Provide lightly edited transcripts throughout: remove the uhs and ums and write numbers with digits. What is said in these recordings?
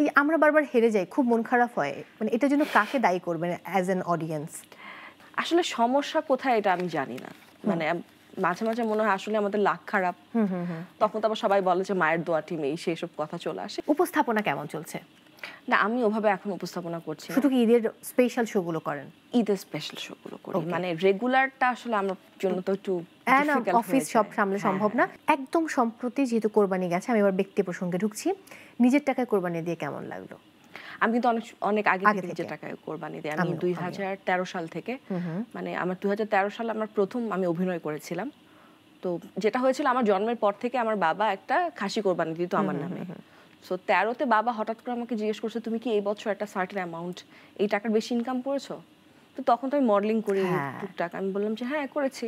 এই আমরা বারবার হেরে যাই, খুব মন খারাপ হয়, মানে এটার জন্য কাকে দায়ী করবেন অ্যাজ অ্যান অডিয়েন্স? আসলে সমস্যা কোথায় এটা আমি জানি না, মানে মাঝে মাঝে মনে হয় আসলে আমাদের লাক খারাপ। তখন তো আবার সবাই বলে যে মায়ের দোয়া টিম, এই সেই সব কথা চলে আসে। উপস্থাপনা কেমন চলছে? না, আমি ওভাবে এখন উপস্থাপনা করছি না। শুধু কি ঈদের স্পেশাল শোগুলো করেন? ঈদের স্পেশাল শোগুলো করি, মানে রেগুলারটা আসলে আমার জন্য তো একটু অফিস সব সামলে সম্ভব না। একদম সম্প্রতি যেহেতু কোরবানি গেছে, আমি এবার ব্যক্তি প্রসঙ্গে ঢুকছি, নিজের টাকায় কোরবানি দিয়ে কেমন লাগলো? আমি কিন্তু অনেক আগে থেকে নিজের টাকায় কোরবানি দিই। আমি 2013 সাল থেকে, মানে আমার 2013 সালে আমার প্রথম আমি অভিনয় করেছিলাম। তো যেটা হয়েছিল, আমার জন্মের পর থেকে আমার বাবা একটা খাসি কোরবানি দিত আমার নামে। সো 13তে বাবা হঠাৎ করে আমাকে জিজ্ঞেস করছে, তুমি কি এই বছর একটা সার্টেন অ্যামাউন্ট এই টাকার বেশি ইনকাম করেছো? তো তখন তো আমি মডেলিং করি টুকটাক, আমি বললাম যে হ্যাঁ করেছি।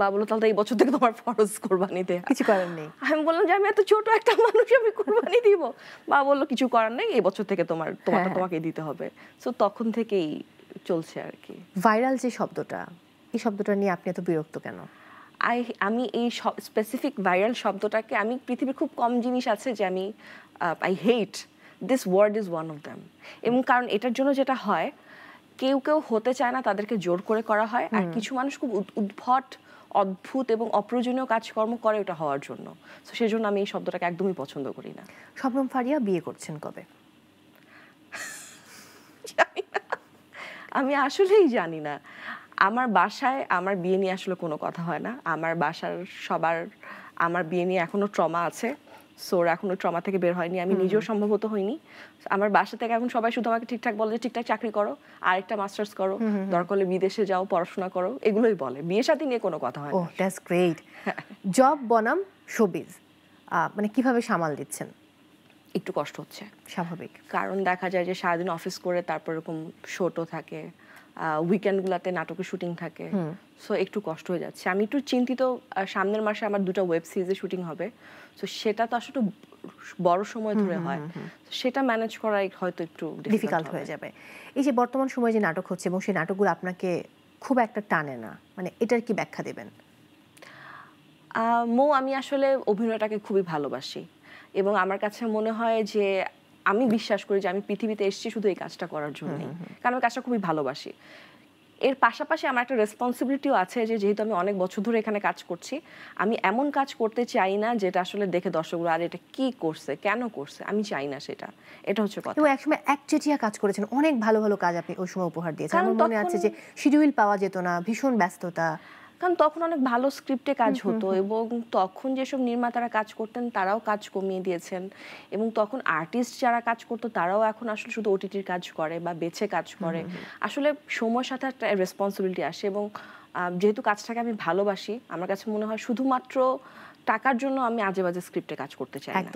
বাবা বললো, তাহলে এই বছর থেকে তোমার ফরজ কোরবানি দেয়া। কিছু করার নেই। আমি বললাম যে আমি এত ছোট একটা মানুষ, আমি কোরবানি দিব? বাবা বললো কিছু করার নেই, এই বছর থেকে তোমারটা তোমাকে দিতে হবে। সো তখন থেকেই চলছে আর কি। ভাইরাল যে শব্দটা, এই শব্দটা নিয়ে আপনি এত বিরক্ত কেন? আমি এই স্পেসিফিক ভাইরাল শব্দটাকে, আমি পৃথিবীর খুব কম জিনিস আছে যে আমি I hate this word is one of them. এবং কারণ এটার জন্য যেটা হয়, কেউ কেউ হতে চায় না, তাদেরকে জোর করে করা হয়। আর কিছু মানুষ খুব উদ্ভট, অদ্ভুত এবং অপ্রয়োজনীয় কাজকর্ম করে ওটা হওয়ার জন্য। তো সেজন্য আমি এই শব্দটাকে একদমই পছন্দ করি না। শবনম ফারিয়া বিয়ে করছেন কবে? জানি না, আমি আসলেই জানি না। আমার বাসায় আমার বিয়ে নিয়ে আসলে কোনো কথা হয় না। আমার বাসার সবার আমার বিয়ে নিয়ে এখনো ট্রমা আছে। সো ওরা এখনো ট্রমা থেকে বের হয়নি, আমি নিজেও সম্ভবত হইনি। আমার বাসা থেকে এখন সবাই শুধু আমাকে ঠিকঠাক বলে যে ঠিকঠাক চাকরি করো, আরেকটা মাস্টার্স করো, দরকার হলে বিদেশে যাও, পড়াশোনা করো, এগুলোই বলে। বিয়ে শাদী নিয়ে কোনো কথা হয় না। ওহ, দ্যাটস গ্রেট। জব বনাম শোবিজ, মানে কিভাবে সামাল দিচ্ছেন? একটু কষ্ট হচ্ছে, স্বাভাবিক। কারণ দেখা যায় যে সারাদিন অফিস করে তারপর এরকম শোটো থাকে, উইকেন্ডগুলোতে নাটকের শুটিং থাকে। সো একটু কষ্ট হয়ে যাচ্ছে। আমি একটু চিন্তিত, সামনের মাসে আমার 2টা ওয়েব সিরিজের শুটিং হবে। সো সেটা তো আসলে বড় সময় ধরে হয়, সেটা ম্যানেজ করা হয়তো একটু ডিফিকাল্ট হয়ে যাবে। এই যে বর্তমান সময়ে যে নাটক হচ্ছে এবং সেই নাটকগুলো আপনাকে খুব একটা টানে না, মানে এটার কি ব্যাখ্যা দেবেন? আমি আসলে অভিনয়টাকে খুবই ভালোবাসি এবং আমার কাছে মনে হয় যে আমি বিশ্বাস করি যে আমি পৃথিবীতে এসেছি শুধু এই কাজটা করার জন্যই, কারণ আমি কাজটা খুবই ভালোবাসি। এর পাশাপাশি আমার একটা রেসপন্সিবিলিটিও আছে যে যেহেতু আমি অনেক বছর ধরে এখানে কাজ করছি, আমি এমন কাজ করতে চাই না যেটা আসলে দেখে দর্শকরা আর এটা কি করছে, কেন করছে, আমি চাই না সেটা। এটা হচ্ছে কথা। এবং একসময় একচেটিয়া কাজ করেছেন, অনেক ভালো ভালো কাজ আপনি ওই সময় উপহার দিয়েছেন। আমার মনে আছে যে শিডিউল পাওয়া যেত না, ভীষণ ব্যস্ততা। কারণ তখন অনেক ভালো স্ক্রিপ্টে কাজ হতো এবং তখন যেসব নির্মাতারা কাজ করতেন তারাও কাজ কমিয়ে দিয়েছেন এবং তখন আর্টিস্ট যারা কাজ করতো তারাও এখন আসলে শুধু ওটিটির কাজ করে বা বেছে কাজ করে। আসলে সময়ের সাথে একটা রেসপন্সিবিলিটি আসে এবং যেহেতু কাজটাকে আমি ভালোবাসি, আমার কাছে মনে হয় শুধুমাত্র টাকার জন্য আমি আজে বাজে স্ক্রিপ্টে কাজ করতে চাই না।